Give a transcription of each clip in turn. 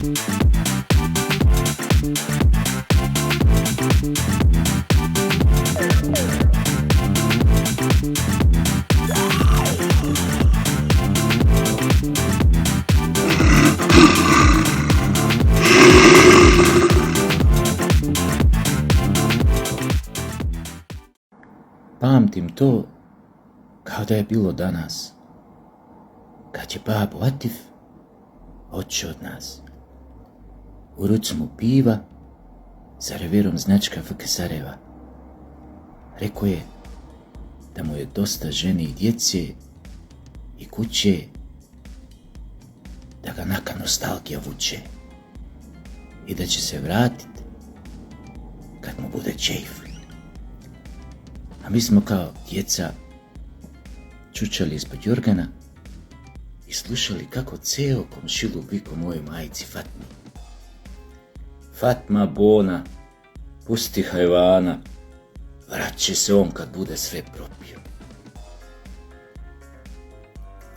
Pamtim to kao da je bilo danas, kad je babo Atif otišao od nas. U ruci mu piva, za reverom značka FK Sarajeva. Rekao je da mu je dosta žene i djece i kuće, da ga naka nostalgija vuče i da će se vratit kad mu bude čejf. A mi smo kao djeca čučali ispod jorgana i slušali kako ceo komšiluk viko mojoj majici Fatmi. Fatma bona, pusti hajvana, vrat će se on kad bude sve propio.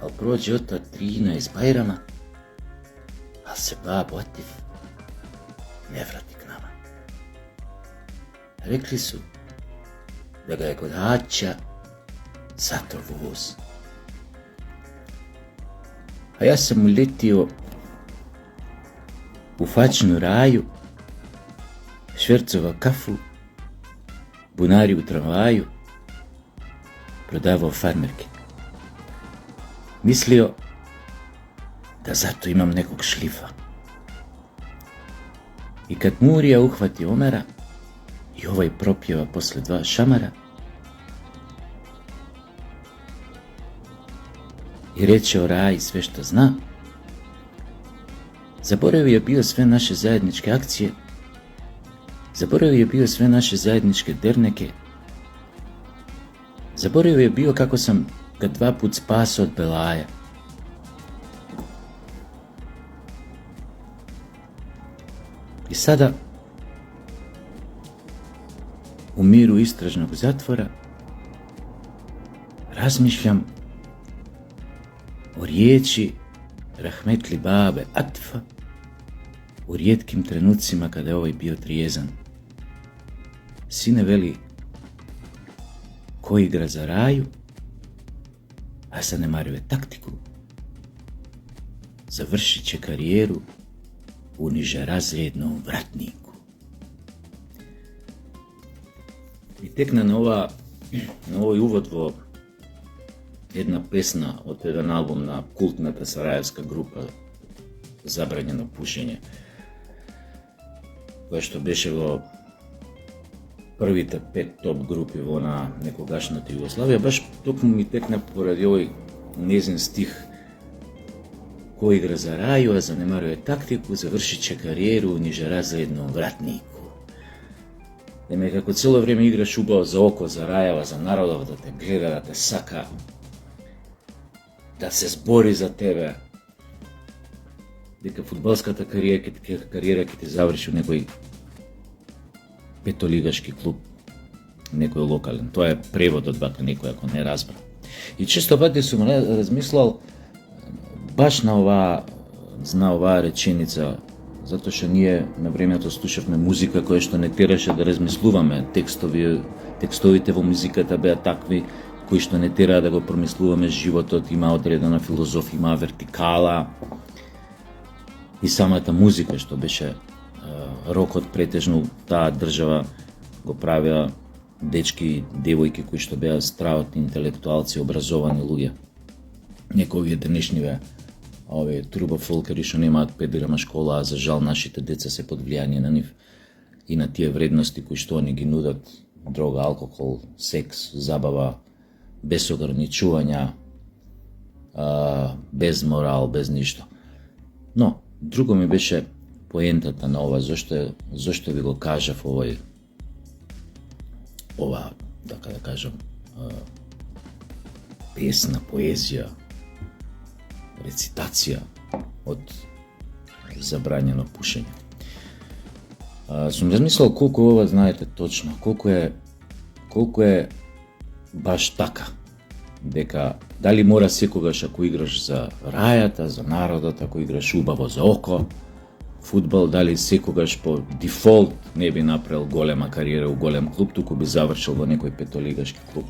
Al prođe od ta 13 Bajrama, al se babo Atif ne vrati k nama. Rekli su da ga je kod haća satro voz. A ja sam uletio u fačnu raju, švercovao kafu, bunari u tramvaju, prodavao farmerke. Mislio da zato imam nekog šlifa. I kad Murija uhvati Omera i ovaj propjeva posle 2 šamara i reče o raji sve što zna, zaboravio je bio sve naše zajedničke akcije, zaboravio je bio sve naše zajedničke derneke, zaboravio je bio kako sam ga 2 put spasao od belaja. I sada, u miru istražnog zatvora, razmišljam o riječi rahmetli babe Atifa u rijetkim trenucima kada je ovaj bio trijezan. Sine, veli, ko igra za raju, a zanemaruje taktiku, završit će karijeru u nižerazrednom vratniku. I tek na ovoj uvodvo jedna pesna od jedan album na kultnata sarajevska grupa Zabranjeno pušenje, koja što beše prvi 5 top grupi na nekogašnjata Jugoslavija, baš tokmu mi tekna poradi ovaj njezin stih: ko igra za raju, a zanemaruje taktiku, završit će karijeru u nižerazrednom vratniku. Eme, kako cijelo vrijeme igraš ubao za oko, za rajava, za narodov, da te gleda, da te saka, da se zbori za tebe, дека фудбалската кариера ќе ти заврши у некој петолигашки клуб, некој локален. Тоа е преводот, бака некој ако не разбра. И често пати сум размислал баш на оваа реченица, затоа што ние на времето слушавме музика која што не тераше да размислуваме. Текстовите во музиката беа такви кои што не тераа да го промислуваме животот, има одредена филозофија, има вертикала. И самата музика што беше рокот, претежно таа држава го правеа дечки и девојки кои што беа стравот интелектуалци, образовани луѓе. Некои овие денешниве овие турбофолкери што немаат педирама школа, а за жал нашите деца се под влијание на нив и на тие вредности кои што они ги нудат: дрога, алкохол, секс, забава, без ограничувања, без морал, без ништо. Но друго ми беше поентата на ова, зашто ви го кажав ова, така да кажам, песна, поезија, рецитација од Забранjeno пушење. Сум размислил колку ова знаете точно, колку е баш така, дека дали мора секогаш ако играш за рајата, за народот, ако играш убаво за око, фудбал, дали секогаш по дефолт не би направил голема кариера у голем клуб, туку би завршил во некој петолигашки клуб.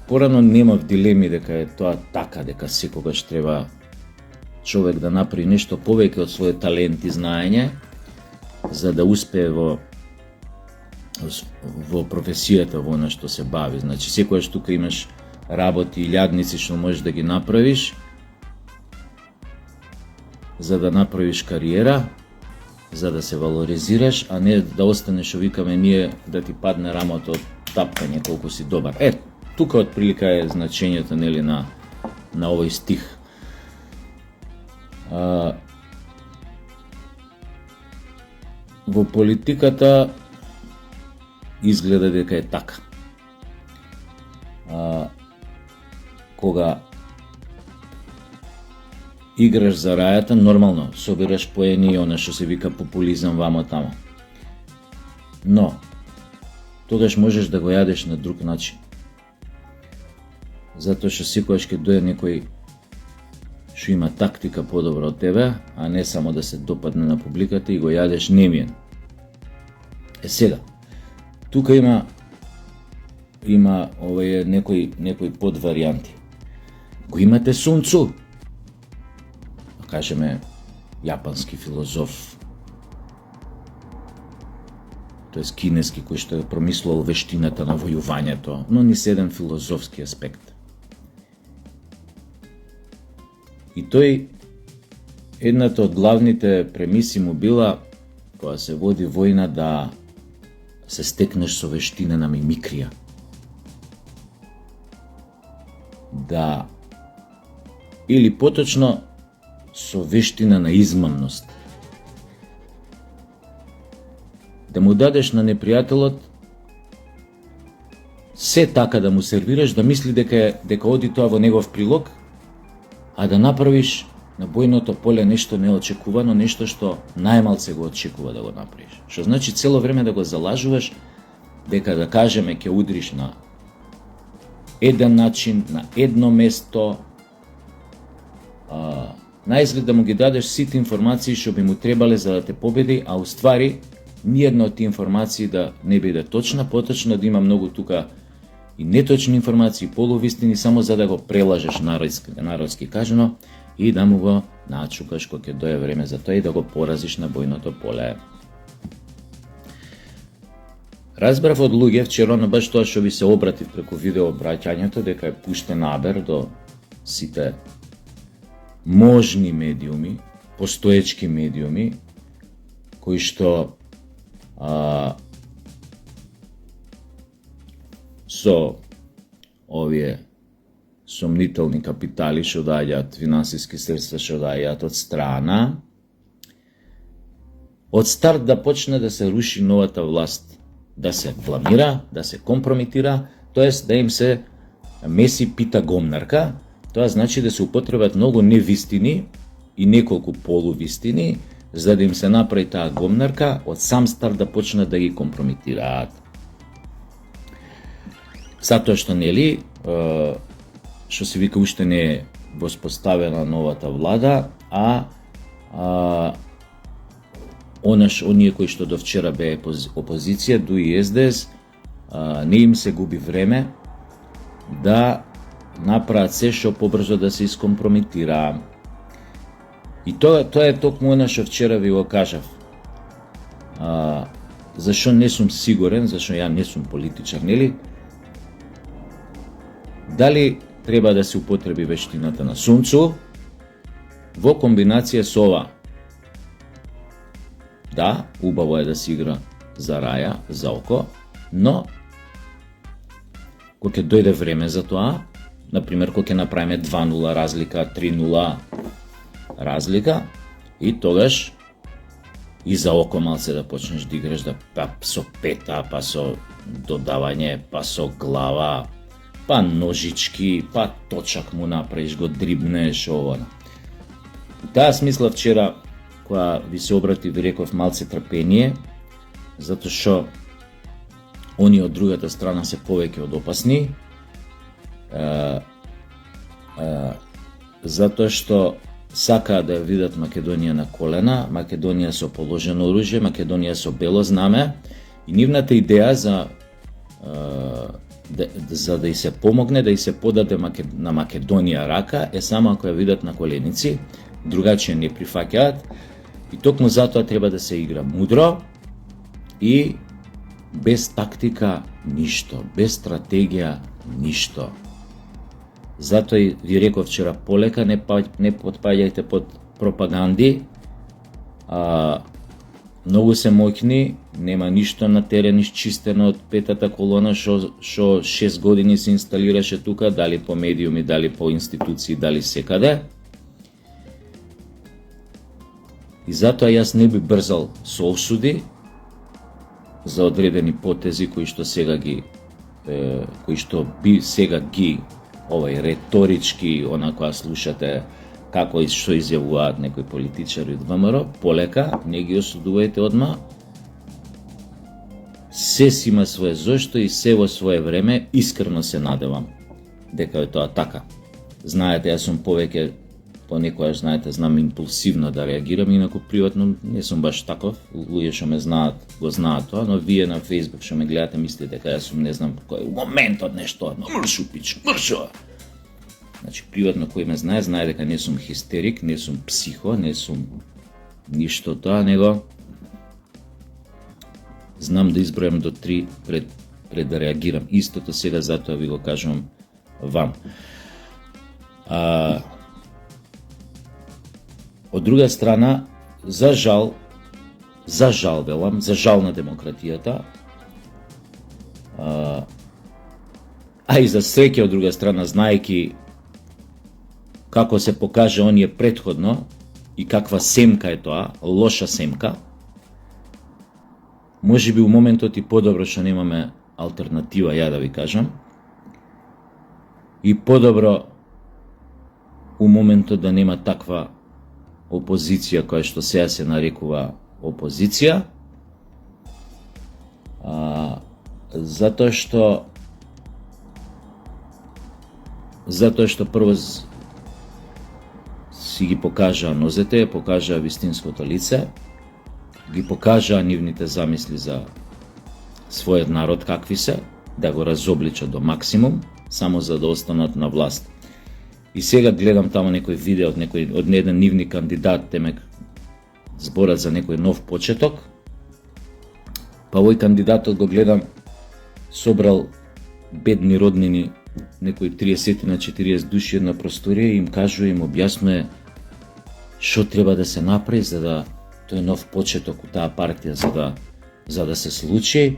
Порано немав дилеми дека е тоа така, дека секогаш треба човек да направи нешто повеќе од својот талент и знаење, за да успее во професијата во она што се бави. Значи, секогаш тука имаш работи и илјадници што можеш да ги направиш, за да направиш кариера, за да се валоризираш, а не да останеш, што викаме ние, да ти падне рамото од тапкање колку си добар. Тука од прилика е значењето, нели, на овој стих. Во политиката изгледа дека е така. Кога играш за рајата, нормално, собираш поени и она што се вика популизам вамо тамо. Но, тогаш можеш да го јадеш на друг начин. Затоа што секогаш ќе дојде некој што има тактика подобра од тебе, а не само да се допадне на публиката и го јадеш немиен. Сега, тука има некои подваријанти. Го имате Сунцу, кажеме, јапански филозоф, тоест кинески, кој што е промислувал вештината на војувањето, но ни се еден филозофски аспект. И тој, едната од главните премиси му била, кога се води војна, да се стекнеш со вештина на мимикрија. Да, или поточно, со вештина на измамност. Да му дадеш на непријателот се така да му сервираш, да мисли дека оди тоа во негов прилог, а да направиш на бојното поле нешто неочекувано, нешто што најмалце го очекува да го направиш. Што значи цело време да го залажуваш дека, да кажеме, ќе удриш на еден начин, на едно место, наизглед да му ги дадеш сите информации што би му требале за да те победи, а уствари ниједна од тие информации да не биде точна, поточно да има многу тука и неточни информации, полувистини, само за да го прелажеш, народски кажано, и да му го начукаш кога ќе дое време за тоа и да го поразиш на бојното поле. Разбрав од луѓе вчера, на баш тоа што ви се обратив преку видео обраќањето, дека е пуштен набер до сите можни медиуми, постоечки медиуми, кои што со овие сомнителни капитали што доаѓаат, финансиски средства што доаѓаат од страна, од старт да почне да се руши новата власт, да се бламира, да се компрометира, тоест да им се меси пита гомнарка. Тоа значи да се употребат многу невистини и неколку полувистини, за да им се направи таа гомнарка, од сам старт да почнат да ги компрометираат. Затоа што, нели, што се вика, уште не е воспоставена новата влада, оние кои што до вчера беа опозиција, ДУИ и СДС, не им се губи време да направат се што побрзо да се искомпрометира. И тоа е токму она што вчера ви го кажав. Зашо не сум сигурен, зашо ја не сум политичар, нели? Дали треба да се употреби вештината на Сунцу во комбинација со ова? Да, убаво е да се игра за раја, за око, но кога ќе дојде време за тоа, например, кога ќе направиме 2-0 разлика, 3-0 разлика, и тогаш и за око малце да почнеш да играш, да па со пета, па со додавање, па со глава, па ножички, па точак му направиш, го дрибнеш, ова. В таа смисла вчера, кога ви се обрати, ви реков малце трпение, затоа што они од другата страна се повеќе од опасни, затоа што сакаат да ја видат Македонија на колена, Македонија со положено оружје, Македонија со бело знаме, и нивната идеја за да и се помогне, да и се подаде на Македонија рака е само ако ја видат на коленици, другачие не прифаќаат, и токму затоа треба да се игра мудро и без тактика ништо, без стратегија ништо. Затоа и ви реков вчера, полека не потпаѓајте под пропаганди, многу се моќни, нема ништо на терен исчистено од петата колона што 6 години се инсталираше тука, дали по медиуми, дали по институции, дали секаде. И затоа јас не би брзал со осуди за одредени потези кои што сега ги реторички, кога слушате како и што изјавуваат некои политичари од ВМРО, полека, не ги осудувајте одма. Се си има свое зошто и се во свое време. Искрено се надевам дека е тоа така. Знаете, јас сум повеќе, понекогаш, знаете, знам импулсивно да реагирам, инаку приватно не сум баш таков. Луѓе што ме знаат, го знаат тоа, но вие на Facebook што ме гледате мислите дека јас сум не знам кој моментот нешто, мршу пич, мршу. Значи, приватно кој ме знае дека не сум хистерик, не сум психо, не сум ништо тоа, него знам да избројам до 3 пред да реагирам. Истото сега, затоа ви го кажувам вам. Од друга страна, за жал велам, за жал на демократијата, и за среќа од друга страна, знаејќи како се покажа оние претходно и каква семка е тоа, лоша семка, може би у моментот и подобро што немаме алтернатива, ја да ви кажам, и подобро у моментот да нема таква опозиција која што сега се нарекува опозиција, затоа што прво си ги покажаа нозете, покажаа вистинското лице, ги покажаа нивните замисли за својот народ какви се, да го разобличат до максимум, само за да останат на власт. И сега гледам тамо некој видео од еден нивни кандидат, темек зборат за некој нов почеток, па овој кандидатот го гледам, собрал бедни роднини, некои 30 на 40 души една просторија и им кажува, им објаснува што треба да се направи за да тој нов почеток у таа партија за да се случи.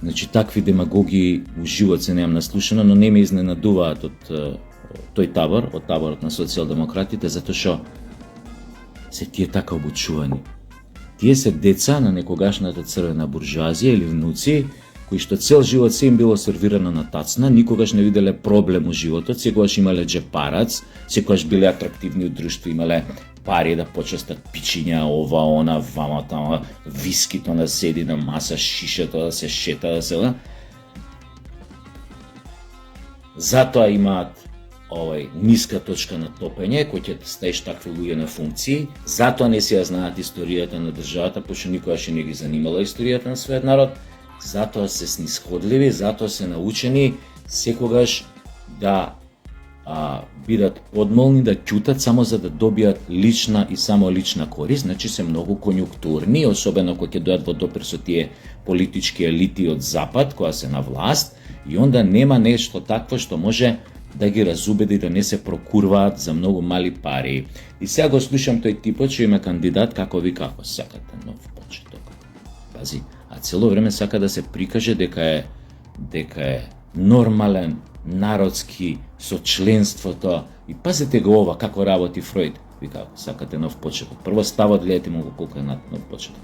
Значи, такви демагоги у живот се немам наслушано, но не ме изненадуваат од тој табор, од таборот на социјалдемократите, затоа што се тие така обучувани. Тие се деца на некогашната црвена буржуазија или внуци, кои што цел живот се им било сервирано на тацна, никогаш не виделе проблем у животот, секогаш имале джепарац, секогаш биле атрактивни од друштво, имале пари да почестат пичиња, ова, она, вама, тама, вискито да седи на маса, шишето да се шета, да се... Затоа имаат ниска точка на топење, кој ќе стаиш такви луѓе на функции, затоа не си ја знаат историјата на државата, пошто никогаш не ги занимала историјата на својот народ, затоа се снисходливи, затоа се научени секогаш да бидат подмолни, да ќутат само за да добијат лична и само лична корист, значи се многу конјунктурни, особено кога ќе дојдат во допир со тие политички елити од запад, која се на власт, и онда нема нешто такво што може да ги разубеди да не се прокурваат за многу мали пари. И сега го слушам тој типот што има кандидат, како сакате нов почеток. Пази, а цело време сака да се прикаже дека е нормален, народски, со членството. И пазете го ова, како работи Фројд. Вика, сакате нов почеток. Прво ставот, гледате му го колку е нов почеток.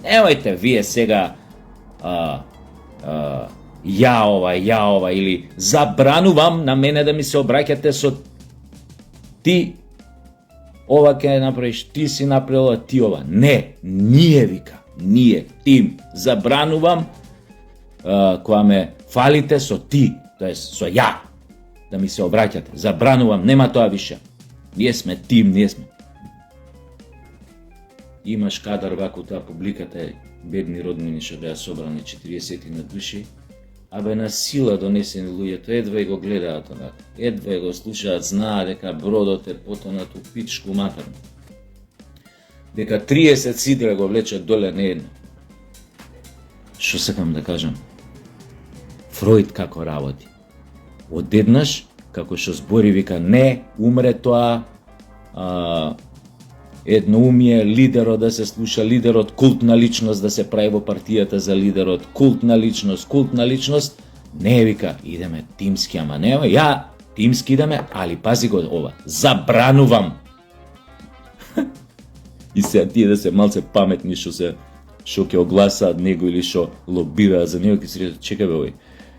Немојте вие сега ја ова, или забранувам на мене да ми се обраќате со ти, ова ќе направиш, ти си направила, ти ова. Не, ние, вика, тим, забранувам кога ме фалите со ти, тоест со ја, да ми се обраќате. Забранувам, нема тоа више. Ние сме тим, ние сме. Имаш кадар вако таа публиката е бедни роднини што беа собрани 40 на души, абе на сила донесени луѓето едва и го гледаат онака, едва и го слушаат, знаат дека бродот е потонат у пичку матерно. Дека 30 сидра го влечат доле не едно. Што сакам да кажам? Фроид како работи? Одеднаш, како што збори, вика не, умре тоа, едноумие, лидерот да се слуша, лидерот култна личност да се прави во партијата за лидерот, култна личност, не вика, идеме тимски, ама нема, ја тимски идеме, али пази го ова, забранувам. И сега тие да се малце паметни што ќе огласаат него или што лобираат за него, ќе се речат, чекај бе овој,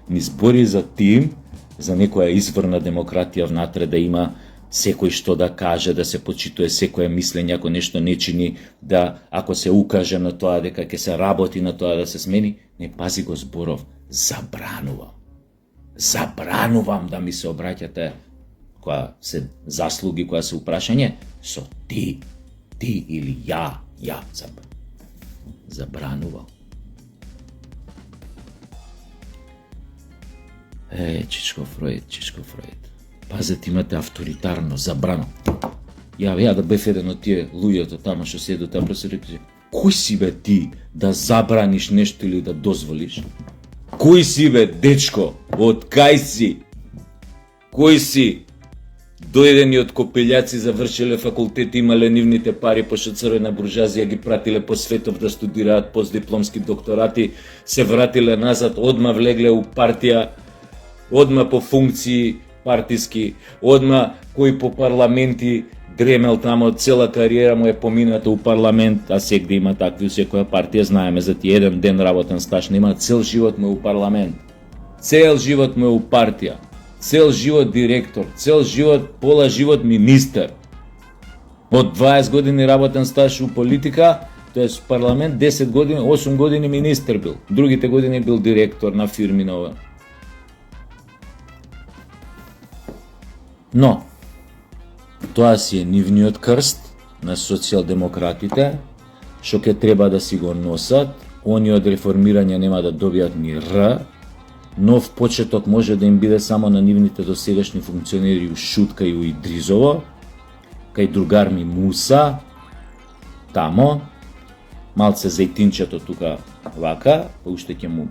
ни збори за тим, за некоја изворна демократија внатре, да има секој што да каже, да се почитува секое мислење, ако нешто не чини, да ако се укаже на тоа дека ќе се работи на тоа да се смени, не, пази го зборов, забранувам. Забранувам да ми се обраќате која се заслуги, која се упрашање, со ти или ја забранувам. Чичко Фроид. Пазет, имате авторитарно, забрано. Ја да бев еден од тие луѓето тamo што седу таму, се рекли, кој си бе ти да забраниш нешто или да дозволиш? Кој си бе, дечко? Од кај си? Кој си? Дојдени од копелјаци, завршиле факултет, имале нивните пари, пошто црвена буржуазија ги пратиле по светов да студираат постдипломски докторати, се вратиле назад, одма влегле у партија, одма по функции партиски, одма кој по парламенти дремел тамо, цела кариера му е помината у парламент, а сегде има такви у секоја партија, знаеме за ти еден ден работен стаж, нема, цел живот му е у парламент, цел живот му е у партија, цел живот директор, цел живот, пола живот министер. Од 20 години работен стаж у политика, тоест парламент, 10 години, 8 години министер бил, другите години бил директор на фирми нова. Но, тоа си е нивниот крст на социјалдемократите, што ќе треба да си го носат, они од реформирање нема да добијат ни Р, нов почеток може да им биде само на нивните досегашни функционери у Шутка и у Идризово, кај другар ми Муса, тамо, малце зајтинчето тука вака, па уште ќе му,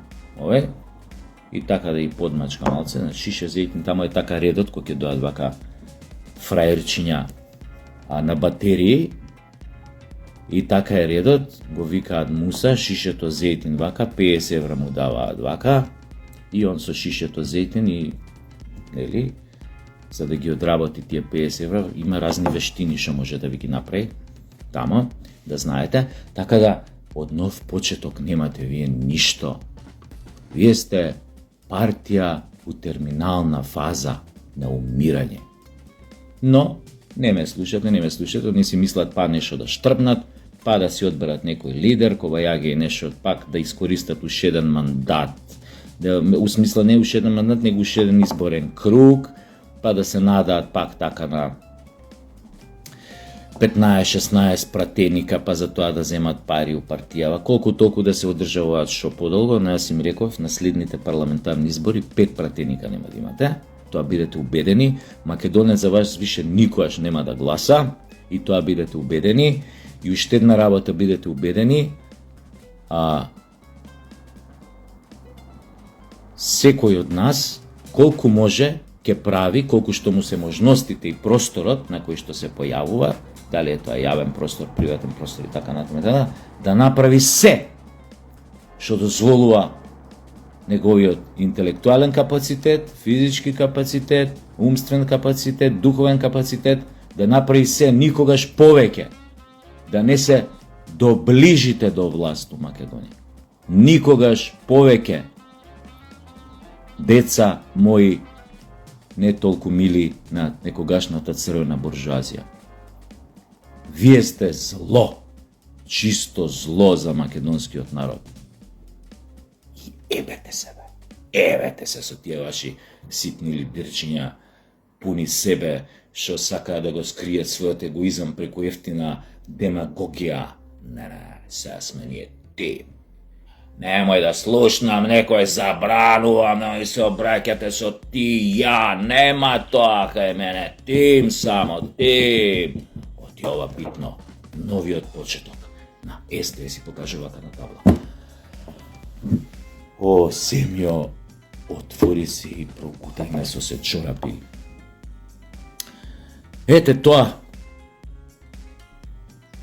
и така да и подмачка малце, на шише зајтин, тамо е така редот, кој ќе дојат вака фраерчиња на батерии, и така е редот, го викаат Муса, шишето зајтин вака, 50 евра му даваат вака, и он со шишето зајтин и, нели, за да ги одработи тие 50 евра, има разни вештини што може да ви ги направи, тамо, да знаете, така да од нов почеток немате вие ништо. Вие сте партија у терминална фаза на умирање. Но, не ме слушате, не си мислат па нешто да штрпнат, па да си одберат некој лидер, кога ја ги нешто пак да искористат уште еден мандат, у смисла не уште еден мандат, него уште еден изборен круг, па да се надаат пак така на 15-16 пратеника, па за тоа да земат пари у партијава, колку толку да се одржаваат што подолго, но јас им реков, на следните парламентарни избори 5 пратеника нема да имате, тоа бидете убедени, Македонец за вас више никогаш нема да гласа, и тоа бидете убедени, и уште една работа бидете убедени, секој од нас, колку може, ќе прави, колку што му се можностите и просторот на кој што се појавува, дали е тоа јавен простор, приватен простор и така натаму, да направи се што дозволува неговиот интелектуален капацитет, физички капацитет, умствен капацитет, духовен капацитет, да направи се никогаш повеќе, да не се доближите до власт у Македонија. Никогаш повеќе, деца мои, не толку мили на некогашната црвена буржуазија. Вие сте зло, чисто зло за македонскиот народ. И ебете се со тие ваши ситни лидерчиња, пуни себе, што сакаа да го скријат својот егоизам преку ефтина демагогија. Не, сега сме ние тим. Немој да слушнам, некој забранувам, немој се обраќате со ти, ја, нема тоа кај мене, тим само, тим. Оти ова битно, новиот почеток на СДС си покажува на табла. О, земјо, отвори се и прокутај ме со се чорапи. Ете тоа.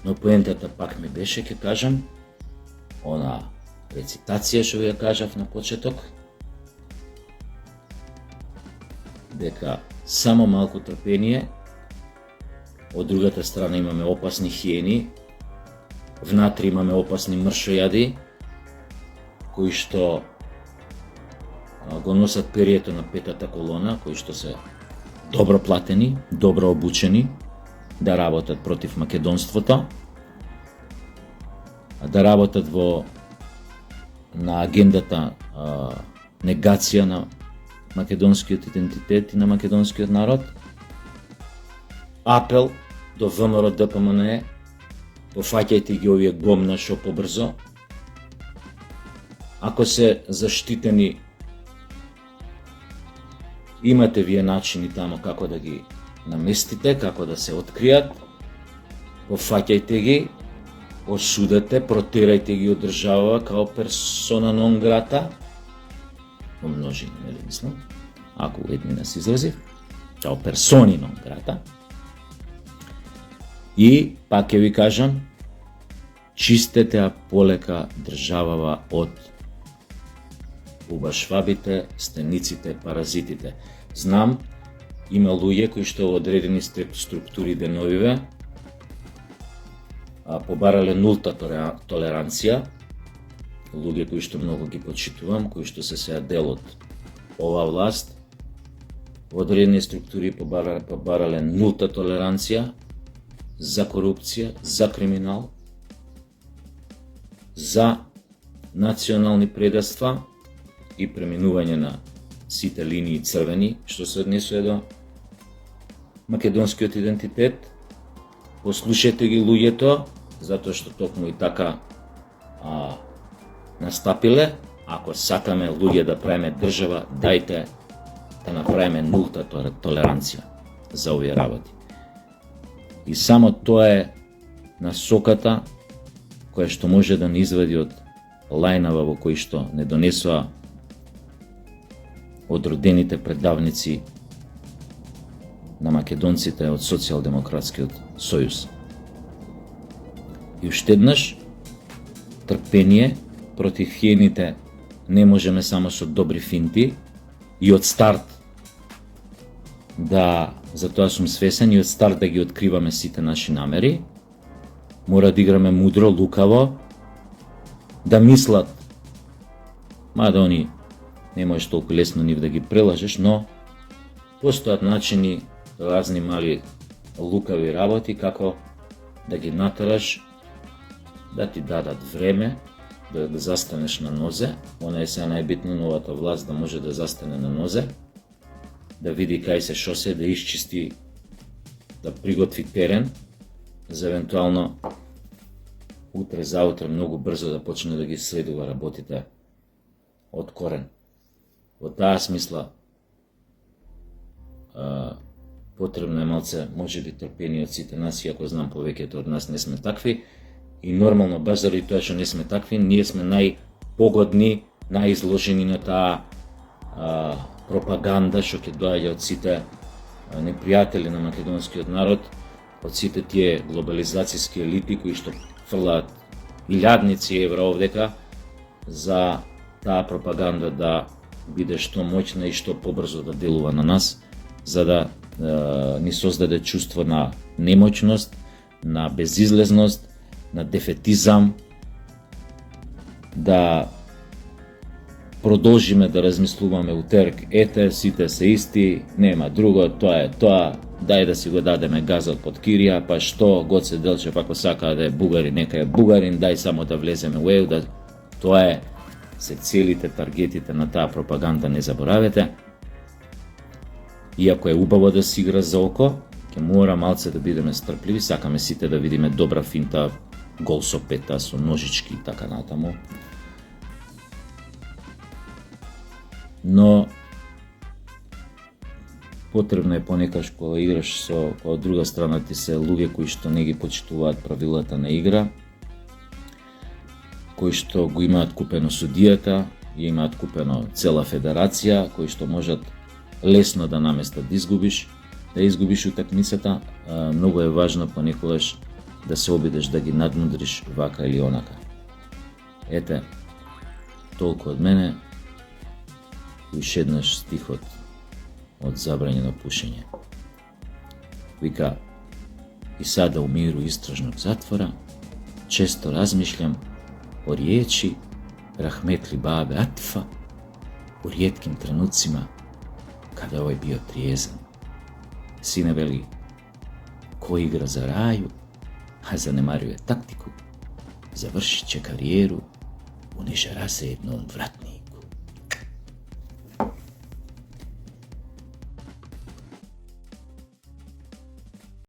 Но поентата пак ми беше, ќе кажам, она рецитација што ја кажав на почеток, дека само малку трпение, од другата страна имаме опасни хиени, внатре имаме опасни мршојади, кои што го носат перието на петата колона, кои што се добро платени, добро обучени, да работат против македонството, да работат на агендата негација на македонскиот идентитет и на македонскиот народ. Апел до ВМРО ДПМН, пофаќајте ги овие гомна шо побрзо. Ако се заштитени, имате вие начини тамо како да ги наместите, како да се откријат, пофаќајте ги, осудете, протерајте ги од држава као персона нон грата, во множина, нели мислам, ако еднина се изразив, као персони нон грата, и, пак ќе ви кажам, чистете ја полека државава од убашвабите, стениците, паразитите. Знам, има луѓе кои што во одредени структури деновиве побарале нулта толеранција, луѓе кои што многу ги почитувам, кои што се сега дел од ова власт, во одредени структури побарале нулта толеранција за корупција, за криминал, за национални предавства и преминување на сите линии црвени, што се однесува до македонскиот идентитет. Послушайте ги луѓето, затоа што токму и така настапиле. Ако сакаме луѓе да правиме држава, дајте да направиме нулта толеранција за овие работи. И само тоа е насоката која што може да не извади од лајнава во кои што не донесоа одродените предавници на македонците од Социјалдемократскиот сојуз. И уште еднаш, трпение против хиените не можеме само со добри финти и од старт за тоа сум свесен, и од старт да ги откриваме сите наши намери. Мора да играме мудро, лукаво, да мислат, мада они не можеш толку лесно нив да ги прелажеш, но постојат начини, разни мали лукави работи, како да ги натераш, да ти дадат време, да застанеш на нозе. Она е сега најбитно, новата власт да може да застане на нозе, да види кај се шосе, да исчисти, да приготви терен, за евентуално утре, заутре многу брзо да почне да ги следува работите од корен. Во таа смисла потребно е малце, може би, трпение од сите нас, иако знам повеќето од нас не сме такви, и нормално, баш заради тоа што не сме такви, ние сме најпогодни, најизложени на таа пропаганда што ќе доаѓа од сите непријатели на македонскиот народ, од сите тие глобализацијски елити кои што фрлаат илјадници евра овдека за таа пропаганда да биде што моќна и што побрзо да делува на нас, за да ни создаде чувство на немоќност, на безизлезност, на дефетизам, да продолжиме да размислуваме утерк, ете, сите се исти, нема друго, тоа е тоа, дај да си го дадеме газот под кирија, па што, Гоце Делчев ако сака да е бугарин, нека е бугарин, дај само да влеземе во ЕУ, тоа е се целите, таргетите на таа пропаганда, не заборавете. Иако е убаво да се игра за око, ќе мора малце да бидеме стрпливи, сакаме сите да видиме добра финта, гол со пета, со ножички и така натаму. Но потребно е понекаш кога играш со од друга страна ти се луѓе кои што не ги почитуваат правилата на игра, кои што го имаат купено судијата, ја имаат купено цела федерација, кои што можат лесно да наместат да изгубиш утакмицата. Многу е важно понекогаш да се обидеш да ги надмудриш вака или онака. Ете, толку од мене. Уште еднаш стихот од Забрањено пушење. Вика: и сада у миру истражног затвора често размишлям о риечи рахметли бабе Атфа, у ријетким тренуцима када овој био триезан. Сине, вели, кој игра за рају, а занемарuje тактику, завршит ќе кариеру у нижерасе едно одвратни